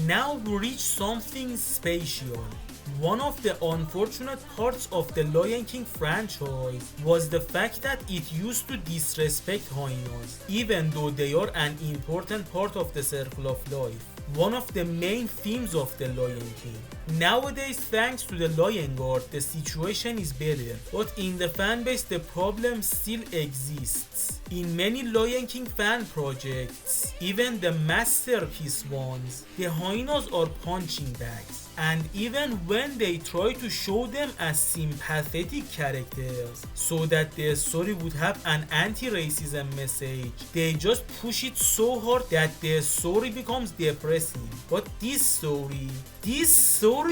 Now we reach something special. One of the unfortunate parts of the Lion King franchise was the fact that it used to disrespect hyenas, even though they are an important part of the circle of life. One of the main themes of the Lion King. Nowadays, thanks to the Lion Guard, the situation is better, but in the fanbase the problem still exists. In many Lion King fan projects, even the masterpiece ones, the hyenas are punching bags. And even when they try to show them as sympathetic characters so that the story would have an anti-racism message, they just push it so hard that the story becomes depressing. But this story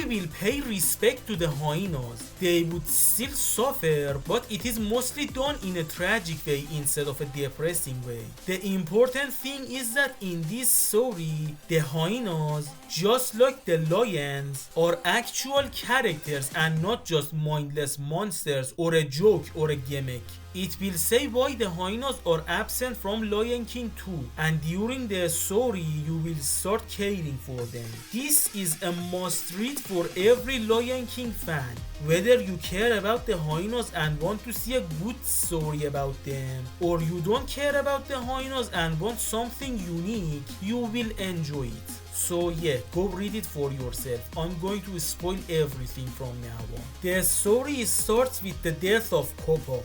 will pay respect to the hyenas. They would still suffer, but it is mostly done in a tragic way instead of a depressing way. The important thing is that in this story, the hyenas, just like the lions, are actual characters and not just mindless monsters or a joke or a gimmick. It will say why the hyenas are absent from Lion King 2, and during the story you will start caring for them. This is a must read for every Lion King fan. Whether you care about the hyenas and want to see a good story about them, or you don't care about the hyenas and want something unique, you will enjoy it. So yeah, go read it for yourself. I'm going to spoil everything from now on. The story starts with the death of Koppa.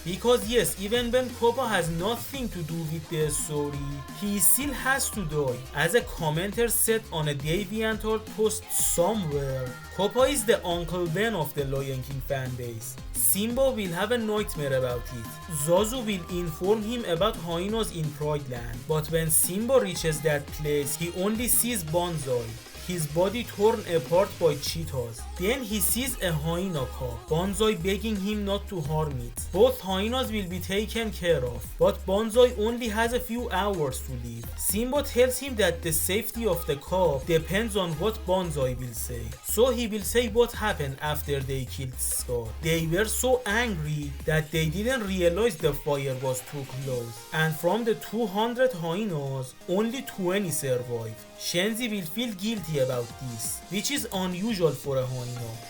Because yes, even when Koppa has nothing to do with the story, he still has to die. As a commenter said on a DeviantArt post somewhere, Koppa is the Uncle Ben of the Lion King fanbase. Simba will have a nightmare about it. Zazu will inform him about hyenas in Pride Land. But when Simba reaches that place, he only sees Banzai, his body torn apart by cheetahs. Then he sees a hyena cub, Banzai begging him not to harm it. Both hyenas will be taken care of, but Banzai only has a few hours to live. Simba tells him that the safety of the cub depends on what Banzai will say. So he will say what happened after they killed Scar. They were so angry that they didn't realize the fire was too close. And from the 200 hyenas, only 20 survived. Shenzi will feel guilty about this, which is unusual for a hyena.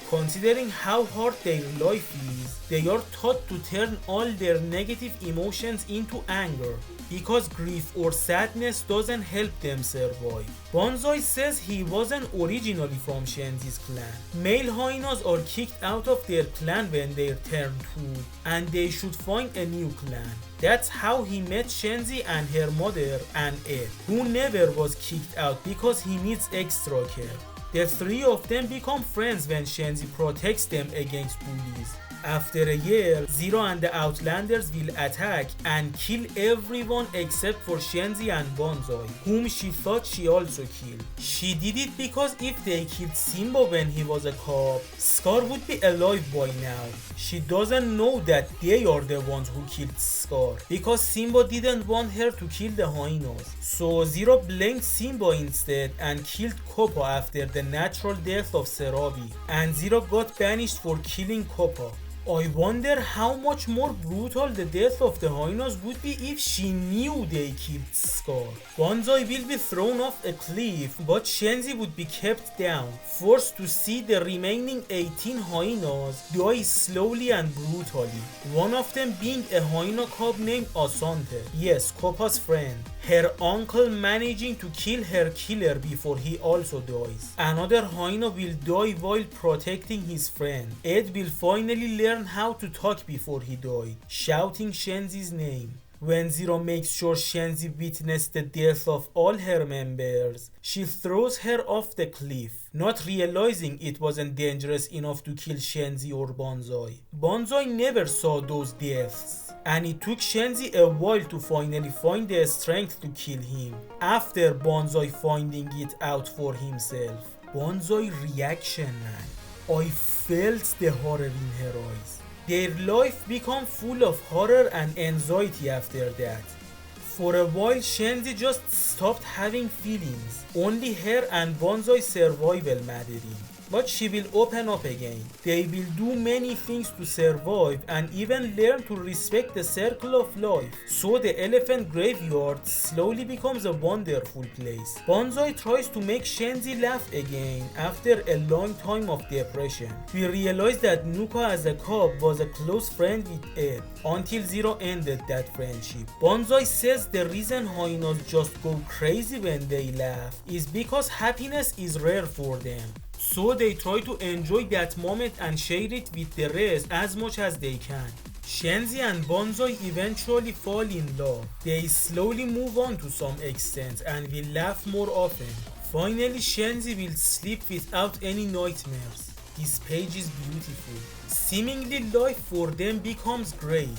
Considering how hard their life is, they are taught to turn all their negative emotions into anger, because grief or sadness doesn't help them survive. Banzai says he wasn't originally from Shenzi's clan. Male hyenas are kicked out of their clan when they turn 2, and they should find a new clan. That's how he met Shenzi and her mother and Ed, who never was kicked out because he needs extra care. The three of them become friends when Shenzi protects them against bullies. After a year, Zero and the Outlanders will attack and kill everyone except for Shenzi and Banzai, whom she thought she also killed. She did it because if they killed Simba when he was a cub, Scar would be alive by now. She doesn't know that they are the ones who killed Scar, because Simba didn't want her to kill the hyenas. So Zero blamed Simba instead and killed Koppa after the natural death of Serabi, and Zero got banished for killing Koppa. I wonder how much more brutal the death of the hyenas would be if she knew they killed Scar. Banzai will be thrown off a cliff, but Shenzi would be kept down, forced to see the remaining 18 hyenas die slowly and brutally. One of them being a hyena cub named Asante, yes, Koppa's friend. Her uncle managing to kill her killer before he also dies. Another hyena will die while protecting his friend. Ed will finally learn how to talk before he died, shouting Shenzi's name. When Zero makes sure Shenzi witnessed the death of all her members, she throws her off the cliff, not realizing it wasn't dangerous enough to kill Shenzi or Banzai. Banzai never saw those deaths, and it took Shenzi a while to finally find the strength to kill him, after Banzai finding it out for himself. Banzai reaction, man. I felt the horror in her eyes. Their life became full of horror and anxiety after that. For a while, Shenzi just stopped having feelings. Only her and Banzai's survival mattered. but she will open up again. They will do many things to survive and even learn to respect the circle of life. So the elephant graveyard slowly becomes a wonderful place. Banzai tries to make Shenzi laugh again after a long time of depression. We realize that Nuka as a cub was a close friend with Ed until Zero ended that friendship. Banzai says the reason hyenas just go crazy when they laugh is because happiness is rare for them. So they try to enjoy that moment and share it with the rest as much as they can. Shenzi and Banzai eventually fall in love. They slowly move on to some extent and will laugh more often. Finally, Shenzi will sleep without any nightmares. This page is beautiful. Seemingly life for them becomes great.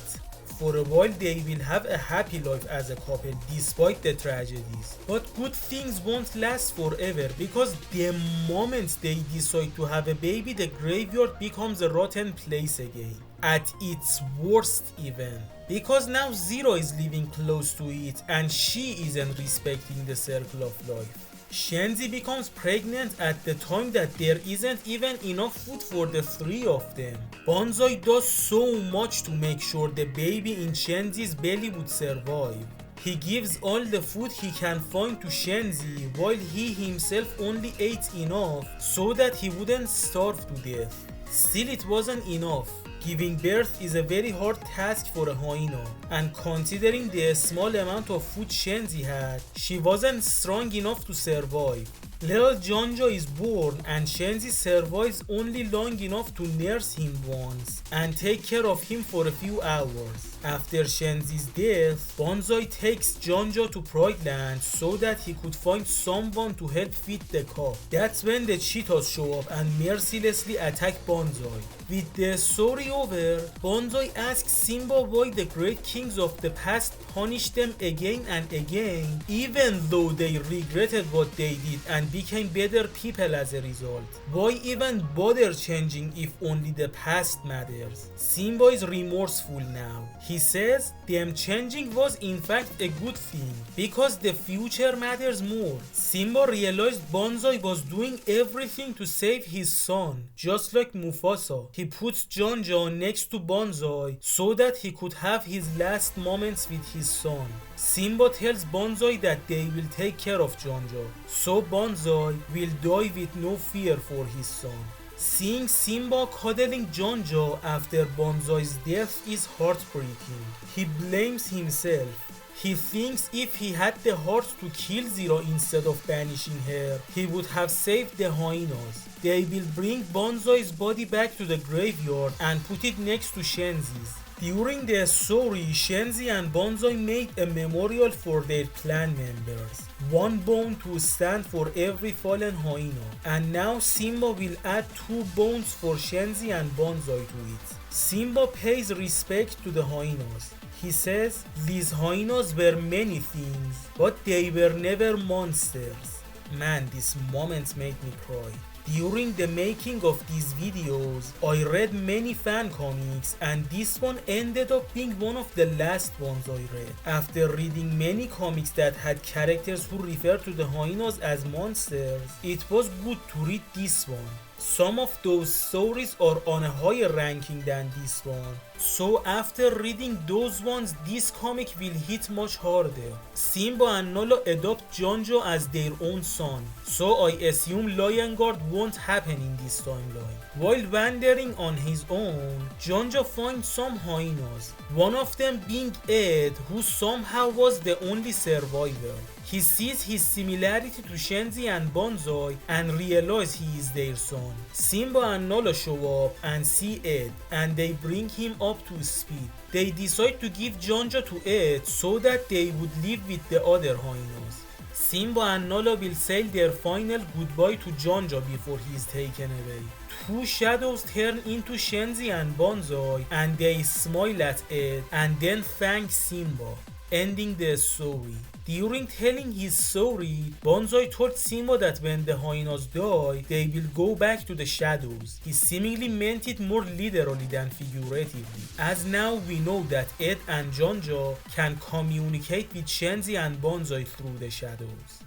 For a while they will have a happy life as a couple despite the tragedies. But good things won't last forever because the moment they decide to have a baby, the graveyard becomes a rotten place again. At its worst even. Because now Zero is living close to it and she isn't respecting the circle of life. Shenzi becomes pregnant at the time that there isn't even enough food for the three of them. Banzai does so much to make sure the baby in Shenzi's belly would survive. He gives all the food he can find to Shenzi while he himself only ate enough so that he wouldn't starve to death. Still, it wasn't enough. Giving birth is a very hard task for a hyena, and considering the small amount of food Shenzi had, she wasn't strong enough to survive. Little Jonjo is born and Shenzi survives only long enough to nurse him once and take care of him for a few hours. After Shenzi's death, Banzai takes Jonjo to Pride Land so that he could find someone to help feed the cub. That's when the cheetahs show up and mercilessly attack Banzai. With the story over, Banzai asks Simba why the great kings of the past punished them again and again, even though they regretted what they did and became better people as a result. Why even bother changing if only the past matters? Simba is remorseful now. He says them changing was in fact a good thing because the future matters more. Simba realized Banzai was doing everything to save his son, just like Mufasa. He puts Jonjo next to Banzai so that he could have his last moments with his son. Simba tells Banzai that they will take care of Jonjo, so Banzai will die with no fear for his son. Seeing Simba cuddling Jonjo after Banzai's death is heartbreaking. He blames himself. He thinks if he had the heart to kill Zero instead of banishing her, he would have saved the hyenas. They will bring Banzai's body back to the graveyard and put it next to Shenzi's. During the story, Shenzi and Banzai made a memorial for their clan members. One bone to stand for every fallen hyena. And now Simba will add 2 bones for Shenzi and Banzai to it. Simba pays respect to the hyenas. He says, these hyenas were many things, but they were never monsters. Man, these moments made me cry. During the making of these videos, I read many fan comics and this one ended up being one of the last ones I read. After reading many comics that had characters who refer to the hyenas as monsters, it was good to read this one. Some of those stories are on a higher ranking than this one. So after reading those ones, this comic will hit much harder. Simba and Nala adopt Jonjo as their own son, so I assume Lion Guard won't happen in this timeline. While wandering on his own, Jonjo finds some hyenas, one of them being Ed, who somehow was the only survivor. He sees his similarity to Shenzi and Banzai and realizes he is their son. Simba and Nala show up and see Ed and they bring him up to speed. They decide to give Jonjo to Ed so that they would live with the other hyenas. Simba and Nala will say their final goodbye to Jonjo before he is taken away. 2 shadows turn into Shenzi and Banzai and they smile at Ed and then thank Simba, ending the story. During telling his story, Banzai told Simba that when the hyenas die, they will go back to the shadows. He seemingly meant it more literally than figuratively, as now we know that Ed and Jonjo can communicate with Shenzi and Banzai through the shadows.